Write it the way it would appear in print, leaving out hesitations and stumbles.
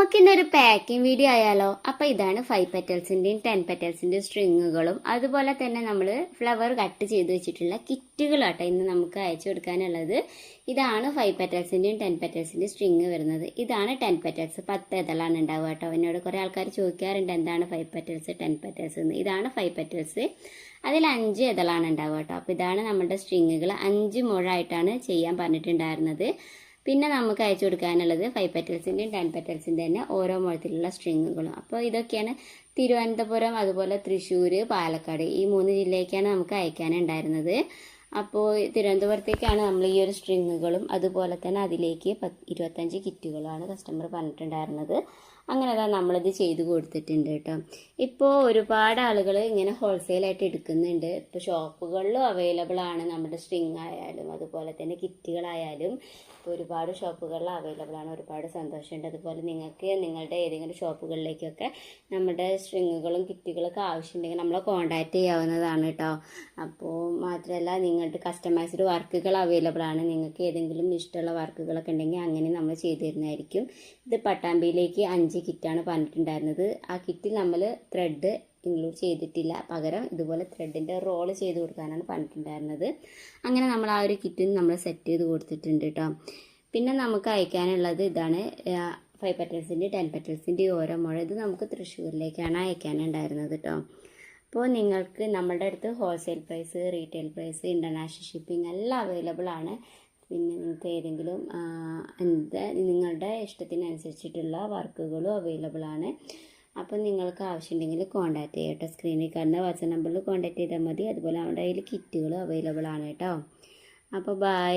നമുക്കിന്നൊരു packing video ആയാലോ. അപ്പോൾ ഇതാണ് 5 പെറ്റൽസിന്റെയും 10 പെറ്റൽസിന്റെ സ്ട്രിങ്ങുകളും അതുപോലെ തന്നെ നമ്മൾ ഫ്ലവർ കട്ട് ചെയ്ത് വെച്ചിട്ടുള്ള കിറ്റുകളാട്ടോ ഇന്ന് നമുക്ക് അയച്ചു കൊടുക്കാനുള്ളത്. ഇതാണ് 5 പെറ്റൽസിന്റെയും 10 പെറ്റൽസിന്റെ സ്ട്രിങ് വരുന്നത്. ഇതാണ് 10 പെറ്റൽസ്, 10 ഇതളാണ് ഉണ്ടാവുക കേട്ടോ. എന്നോട് കുറേ ആൾക്കാർ ചോദിക്കാറുണ്ട് എന്താണ് 5 പെറ്റൽസ് 10 പെറ്റൽസ് എന്ന്. ഇതാണ് 5 പെറ്റൽസ്, അതിൽ 5 ഇതളാണ് ഉണ്ടാവുക കേട്ടോ. അപ്പോൾ ഇതാണ് നമ്മുടെ സ്ട്രിങ്ങുകൾ. 5 മുഴായിട്ടാണ് ചെയ്യാൻ പറഞ്ഞിട്ടുണ്ടായിരുന്നത്. പിന്നെ നമുക്ക് അയച്ചു കൊടുക്കാനുള്ളത് 5 പെറ്റൽസിൻ്റെയും 10 പെറ്റൽസിൻ്റെ തന്നെ ഓരോ മുഴത്തിലുള്ള സ്ട്രിങ്ങുകളും. അപ്പോൾ ഇതൊക്കെയാണ് തിരുവനന്തപുരം, അതുപോലെ തൃശ്ശൂർ, പാലക്കാട് ഈ 3 ജില്ലയ്ക്കാണ് നമുക്ക് അയക്കാനുണ്ടായിരുന്നത്. അപ്പോൾ തിരുവനന്തപുരത്തേക്കാണ് നമ്മൾ ഈ ഒരു സ്ട്രിങ്ങുകളും അതുപോലെ തന്നെ അതിലേക്ക് 25 കിറ്റുകളാണ് കസ്റ്റമർ പറഞ്ഞിട്ടുണ്ടായിരുന്നത്. അങ്ങനെ തന്നെ നമ്മളിത് ചെയ്ത് കൊടുത്തിട്ടുണ്ട് കേട്ടോ. ഇപ്പോൾ ഒരുപാട് ആളുകൾ ഇങ്ങനെ ഹോൾസെയിലായിട്ട് എടുക്കുന്നുണ്ട്. ഇപ്പോൾ ഷോപ്പുകളിലും അവൈലബിൾ ആണ് നമ്മുടെ സ്ട്രിങ് ആയാലും അതുപോലെ തന്നെ കിറ്റുകളായാലും. ഇപ്പോൾ ഒരുപാട് ഷോപ്പുകളിൽ അവൈലബിൾ ആണ്. ഒരുപാട് സന്തോഷമുണ്ട്. അതുപോലെ നിങ്ങൾക്ക് നിങ്ങളുടെ ഏതെങ്കിലും ഷോപ്പുകളിലേക്കൊക്കെ നമ്മുടെ സ്ട്രിങ്ങുകളും കിറ്റുകളൊക്കെ ആവശ്യമുണ്ടെങ്കിൽ നമ്മളെ കോൺടാക്റ്റ് ചെയ്യാവുന്നതാണ് കേട്ടോ. അപ്പോൾ മാത്രമല്ല നിങ്ങളുടെ കസ്റ്റമൈസ്ഡ് വർക്കുകൾ അവൈലബിൾ ആണ്. നിങ്ങൾക്ക് ഏതെങ്കിലും ഇഷ്ടമുള്ള വർക്കുകളൊക്കെ ഉണ്ടെങ്കിൽ അങ്ങനെ നമ്മൾ ചെയ്തു തരുന്നതായിരിക്കും. ഇത് പട്ടാമ്പിയിലേക്ക് 5 കിറ്റാണ് പറഞ്ഞിട്ടുണ്ടായിരുന്നത്. ആ കിറ്റിൽ നമ്മൾ ത്രെഡ് ഇൻക്ലൂഡ് ചെയ്തിട്ടില്ല, പകരം ഇതുപോലെ ത്രെഡിൻ്റെ റോള് ചെയ്ത് കൊടുക്കാനാണ് പറഞ്ഞിട്ടുണ്ടായിരുന്നത്. അങ്ങനെ നമ്മൾ ആ ഒരു കിറ്റിന് നമ്മൾ സെറ്റ് ചെയ്ത് കൊടുത്തിട്ടുണ്ട് കേട്ടോ. പിന്നെ നമുക്ക് അയക്കാനുള്ളത് ഇതാണ് 5 പെറ്റൽസിൻ്റെ 10 പെറ്റൽസിൻ്റെ ഓരോ മുഴ. ഇത് നമുക്ക് തൃശ്ശൂരിലേക്കാണ് അയക്കാനുണ്ടായിരുന്നത് കേട്ടോ. അപ്പോൾ നിങ്ങൾക്ക് നമ്മുടെ അടുത്ത് wholesale price, retail price, international shipping എല്ലാം അവൈലബിൾ ആണ്. പിന്നെ നിങ്ങൾക്ക് ഏതെങ്കിലും നിങ്ങളുടെ ഇഷ്ടത്തിനനുസരിച്ചിട്ടുള്ള വർക്കുകളും അവൈലബിൾ ആണ്. അപ്പം നിങ്ങൾക്ക് ആവശ്യമുണ്ടെങ്കിൽ കോൺടാക്ട് ചെയ്യാം കേട്ടോ. സ്ക്രീനിൽ കാണുന്ന വാട്സാപ്പ് നമ്പറിൽ കോൺടാക്ട് ചെയ്താൽ മതി. അതുപോലെ നമ്മുടെ കയ്യിൽ കിറ്റുകളും അവൈലബിൾ ആണ് കേട്ടോ. അപ്പോൾ ബൈ.